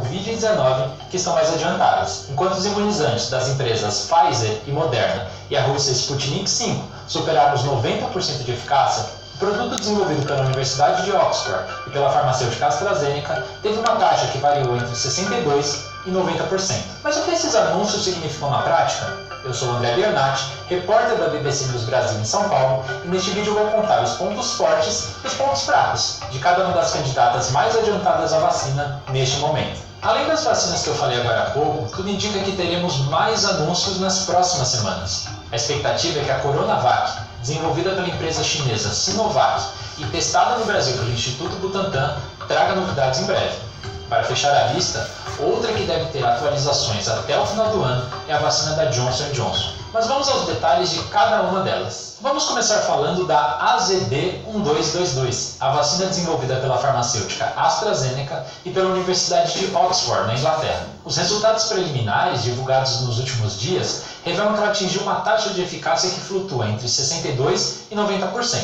Covid-19 que estão mais adiantadas, enquanto os imunizantes das empresas Pfizer e Moderna e a Rússia Sputnik V superaram os 90% de eficácia. O produto desenvolvido pela Universidade de Oxford e pela farmacêutica AstraZeneca teve uma taxa que variou entre 62% e 90%. Mas o que esses anúncios significam na prática? Eu sou o André Bernatti, repórter da BBC News Brasil em São Paulo, e neste vídeo eu vou contar os pontos fortes e os pontos fracos de cada uma das candidatas mais adiantadas à vacina neste momento. Além das vacinas que eu falei agora há pouco, tudo indica que teremos mais anúncios nas próximas semanas. A expectativa é que a Coronavac, desenvolvida pela empresa chinesa Sinovac e testada no Brasil pelo Instituto Butantan, traga novidades em breve. Para fechar a lista, outra que deve ter atualizações até o final do ano é a vacina da Johnson & Johnson. Mas vamos aos detalhes de cada uma delas. Vamos começar falando da AZD1222, a vacina desenvolvida pela farmacêutica AstraZeneca e pela Universidade de Oxford, na Inglaterra. Os resultados preliminares divulgados nos últimos dias revelam que ela atingiu uma taxa de eficácia que flutua entre 62% e 90%.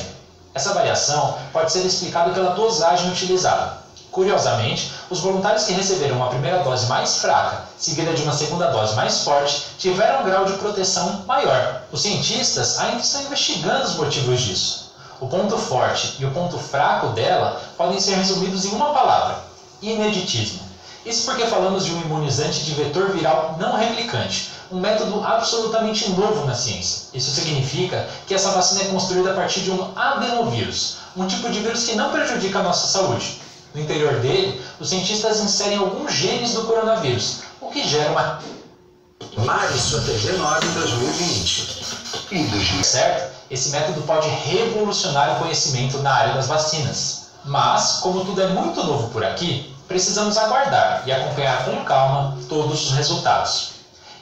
Essa variação pode ser explicada pela dosagem utilizada. Curiosamente, os voluntários que receberam uma primeira dose mais fraca, seguida de uma segunda dose mais forte, tiveram um grau de proteção maior. Os cientistas ainda estão investigando os motivos disso. O ponto forte e o ponto fraco dela podem ser resumidos em uma palavra: ineditismo. Isso porque falamos de um imunizante de vetor viral não replicante, um método absolutamente novo na ciência. Isso significa que essa vacina é construída a partir de um adenovírus, um tipo de vírus que não prejudica a nossa saúde. No interior dele, os cientistas inserem alguns genes do coronavírus, o que gera uma... Mare sua TG9 2020. Certo? Esse método pode revolucionar o conhecimento na área das vacinas. Mas, como tudo é muito novo por aqui, precisamos aguardar e acompanhar com calma todos os resultados.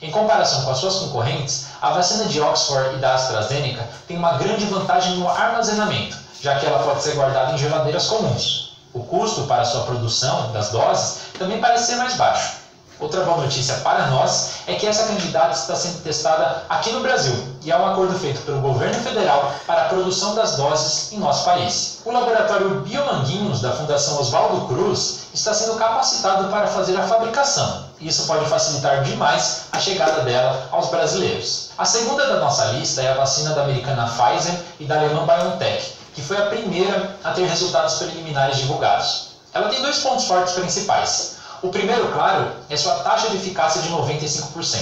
Em comparação com as suas concorrentes, a vacina de Oxford e da AstraZeneca tem uma grande vantagem no armazenamento, já que ela pode ser guardada em geladeiras comuns. O custo para sua produção das doses também parece ser mais baixo. Outra boa notícia para nós é que essa candidata está sendo testada aqui no Brasil e há um acordo feito pelo governo federal para a produção das doses em nosso país. O laboratório Biomanguinhos da Fundação Oswaldo Cruz está sendo capacitado para fazer a fabricação. Isso pode facilitar demais a chegada dela aos brasileiros. A segunda da nossa lista é a vacina da americana Pfizer e da alemã BioNTech, que foi a primeira a ter resultados preliminares divulgados. Ela tem dois pontos fortes principais. O primeiro, claro, é sua taxa de eficácia de 95%.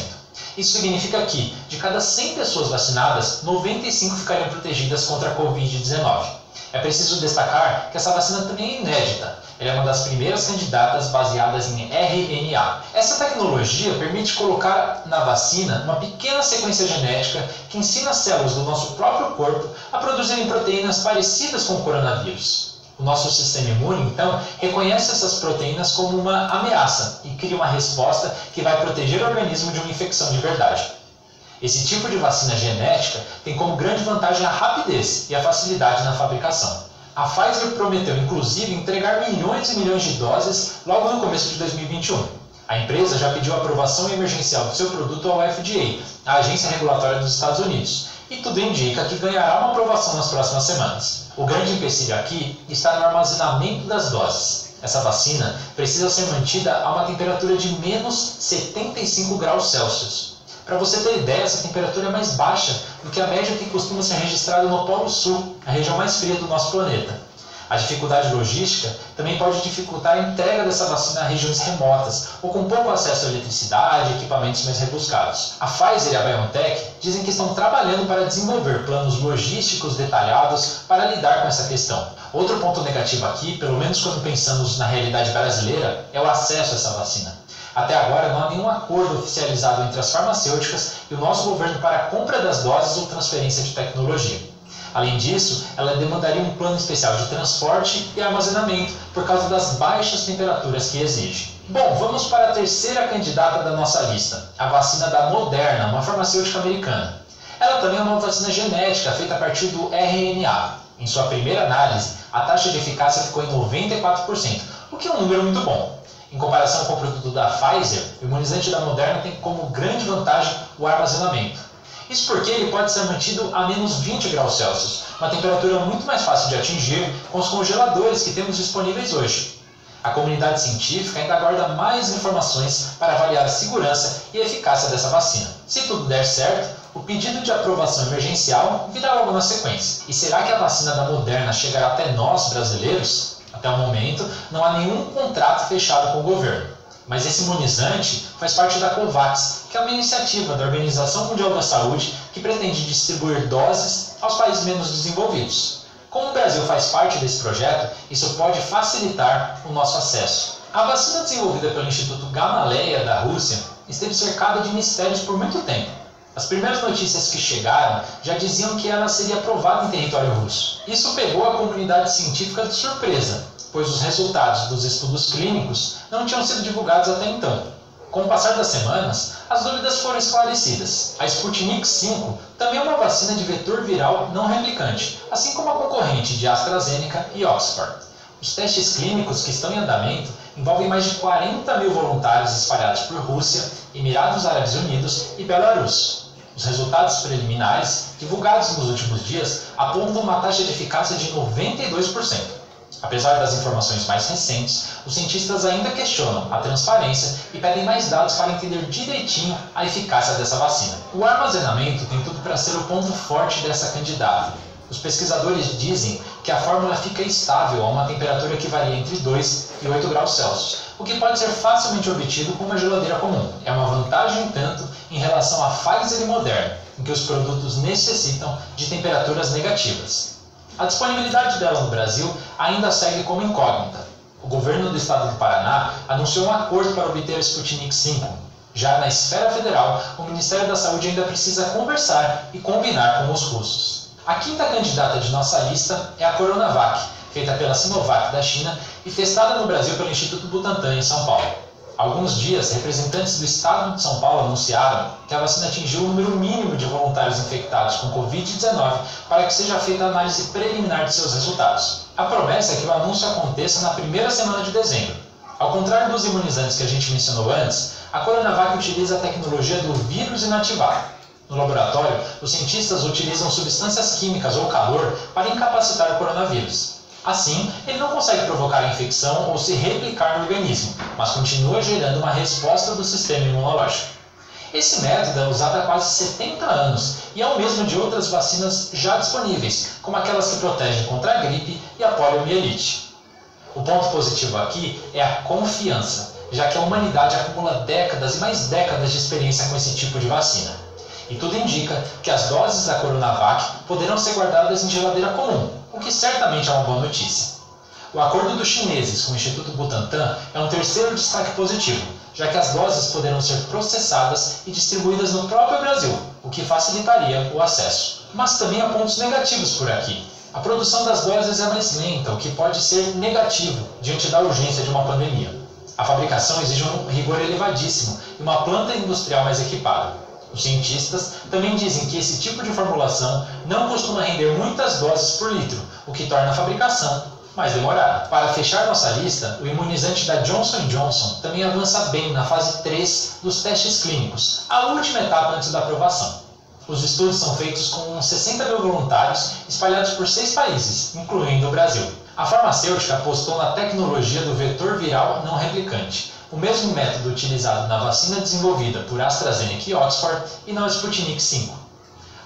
Isso significa que, de cada 100 pessoas vacinadas, 95 ficariam protegidas contra a Covid-19. É preciso destacar que essa vacina também é inédita. Ela é uma das primeiras candidatas baseadas em RNA. Essa tecnologia permite colocar na vacina uma pequena sequência genética que ensina as células do nosso próprio corpo a produzirem proteínas parecidas com o coronavírus. O nosso sistema imune, então, reconhece essas proteínas como uma ameaça e cria uma resposta que vai proteger o organismo de uma infecção de verdade. Esse tipo de vacina genética tem como grande vantagem a rapidez e a facilidade na fabricação. A Pfizer prometeu, inclusive, entregar milhões e milhões de doses logo no começo de 2021. A empresa já pediu aprovação emergencial do seu produto ao FDA, a agência regulatória dos Estados Unidos, e tudo indica que ganhará uma aprovação nas próximas semanas. O grande empecilho aqui está no armazenamento das doses. Essa vacina precisa ser mantida a uma temperatura de menos 75 graus Celsius. Para você ter ideia, essa temperatura é mais baixa do que a média que costuma ser registrada no Polo Sul, a região mais fria do nosso planeta. A dificuldade logística também pode dificultar a entrega dessa vacina a regiões remotas ou com pouco acesso à eletricidade e equipamentos mais rebuscados. A Pfizer e a BioNTech dizem que estão trabalhando para desenvolver planos logísticos detalhados para lidar com essa questão. Outro ponto negativo aqui, pelo menos quando pensamos na realidade brasileira, é o acesso a essa vacina. Até agora não há nenhum acordo oficializado entre as farmacêuticas e o nosso governo para a compra das doses ou transferência de tecnologia. Além disso, ela demandaria um plano especial de transporte e armazenamento por causa das baixas temperaturas que exige. Bom, vamos para a terceira candidata da nossa lista, a vacina da Moderna, uma farmacêutica americana. Ela também é uma vacina genética feita a partir do RNA. Em sua primeira análise, a taxa de eficácia ficou em 94%, o que é um número muito bom. Em comparação com o produto da Pfizer, o imunizante da Moderna tem como grande vantagem o armazenamento. Isso porque ele pode ser mantido a menos 20 graus Celsius, uma temperatura muito mais fácil de atingir com os congeladores que temos disponíveis hoje. A comunidade científica ainda aguarda mais informações para avaliar a segurança e eficácia dessa vacina. Se tudo der certo, o pedido de aprovação emergencial virá logo na sequência. E será que a vacina da Moderna chegará até nós, brasileiros? Até o momento, não há nenhum contrato fechado com o governo. Mas esse imunizante faz parte da COVAX, que é uma iniciativa da Organização Mundial da Saúde que pretende distribuir doses aos países menos desenvolvidos. Como o Brasil faz parte desse projeto, isso pode facilitar o nosso acesso. A vacina desenvolvida pelo Instituto Gamaleya da Rússia esteve cercada de mistérios por muito tempo. As primeiras notícias que chegaram já diziam que ela seria aprovada em território russo. Isso pegou a comunidade científica de surpresa, pois os resultados dos estudos clínicos não tinham sido divulgados até então. Com o passar das semanas, as dúvidas foram esclarecidas. A Sputnik V também é uma vacina de vetor viral não replicante, assim como a concorrente de AstraZeneca e Oxford. Os testes clínicos que estão em andamento envolvem mais de 40 mil voluntários espalhados por Rússia, Emirados Árabes Unidos e Belarus. Os resultados preliminares, divulgados nos últimos dias, apontam uma taxa de eficácia de 92%. Apesar das informações mais recentes, os cientistas ainda questionam a transparência e pedem mais dados para entender direitinho a eficácia dessa vacina. O armazenamento tem tudo para ser o ponto forte dessa candidata. Os pesquisadores dizem que a fórmula fica estável a uma temperatura que varia entre 2 e 8 graus Celsius, o que pode ser facilmente obtido com uma geladeira comum. É uma vantagem, tanto, em relação à Pfizer e Moderna, em que os produtos necessitam de temperaturas negativas. A disponibilidade dela no Brasil ainda segue como incógnita. O governo do estado do Paraná anunciou um acordo para obter a Sputnik V. Já na esfera federal, o Ministério da Saúde ainda precisa conversar e combinar com os russos. A quinta candidata de nossa lista é a Coronavac, feita pela Sinovac da China e testada no Brasil pelo Instituto Butantan em São Paulo. Há alguns dias, representantes do estado de São Paulo anunciaram que a vacina atingiu o número mínimo de voluntários infectados com Covid-19 para que seja feita a análise preliminar de seus resultados. A promessa é que o anúncio aconteça na primeira semana de dezembro. Ao contrário dos imunizantes que a gente mencionou antes, a Coronavac utiliza a tecnologia do vírus inativado. No laboratório, os cientistas utilizam substâncias químicas ou calor para incapacitar o coronavírus. Assim, ele não consegue provocar a infecção ou se replicar no organismo, mas continua gerando uma resposta do sistema imunológico. Esse método é usado há quase 70 anos e é o mesmo de outras vacinas já disponíveis, como aquelas que protegem contra a gripe e a poliomielite. O ponto positivo aqui é a confiança, já que a humanidade acumula décadas e mais décadas de experiência com esse tipo de vacina. E tudo indica que as doses da Coronavac poderão ser guardadas em geladeira comum, o que certamente é uma boa notícia. O acordo dos chineses com o Instituto Butantan é um terceiro destaque positivo, já que as doses poderão ser processadas e distribuídas no próprio Brasil, o que facilitaria o acesso. Mas também há pontos negativos por aqui. A produção das doses é mais lenta, o que pode ser negativo diante da urgência de uma pandemia. A fabricação exige um rigor elevadíssimo e uma planta industrial mais equipada. Os cientistas também dizem que esse tipo de formulação não costuma render muitas doses por litro, o que torna a fabricação mais demorada. Para fechar nossa lista, o imunizante da Johnson & Johnson também avança bem na fase 3 dos testes clínicos, a última etapa antes da aprovação. Os estudos são feitos com 60 mil voluntários espalhados por 6 países, incluindo o Brasil. A farmacêutica apostou na tecnologia do vetor viral não replicante, o mesmo método utilizado na vacina desenvolvida por AstraZeneca e Oxford e na Sputnik V.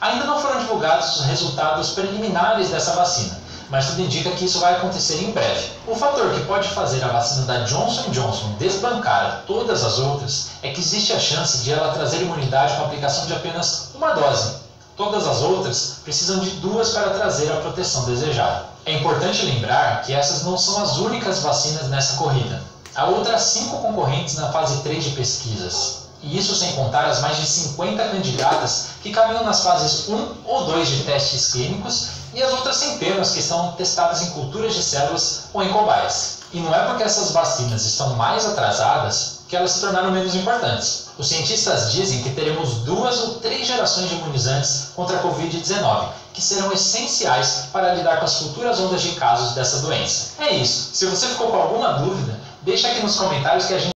Ainda não foram divulgados os resultados preliminares dessa vacina, mas tudo indica que isso vai acontecer em breve. O fator que pode fazer a vacina da Johnson & Johnson desbancar todas as outras é que existe a chance de ela trazer imunidade com a aplicação de apenas uma dose. Todas as outras precisam de 2 para trazer a proteção desejada. É importante lembrar que essas não são as únicas vacinas nessa corrida. Há outras 5 concorrentes na fase 3 de pesquisas, e isso sem contar as mais de 50 candidatas que caminham nas fases 1 ou 2 de testes clínicos e as outras centenas que estão testadas em culturas de células ou em cobaias. E não é porque essas vacinas estão mais atrasadas que elas se tornaram menos importantes. Os cientistas dizem que teremos 2 ou 3 gerações de imunizantes contra a Covid-19, que serão essenciais para lidar com as futuras ondas de casos dessa doença. É isso. Se você ficou com alguma dúvida, deixa aqui nos comentários que a gente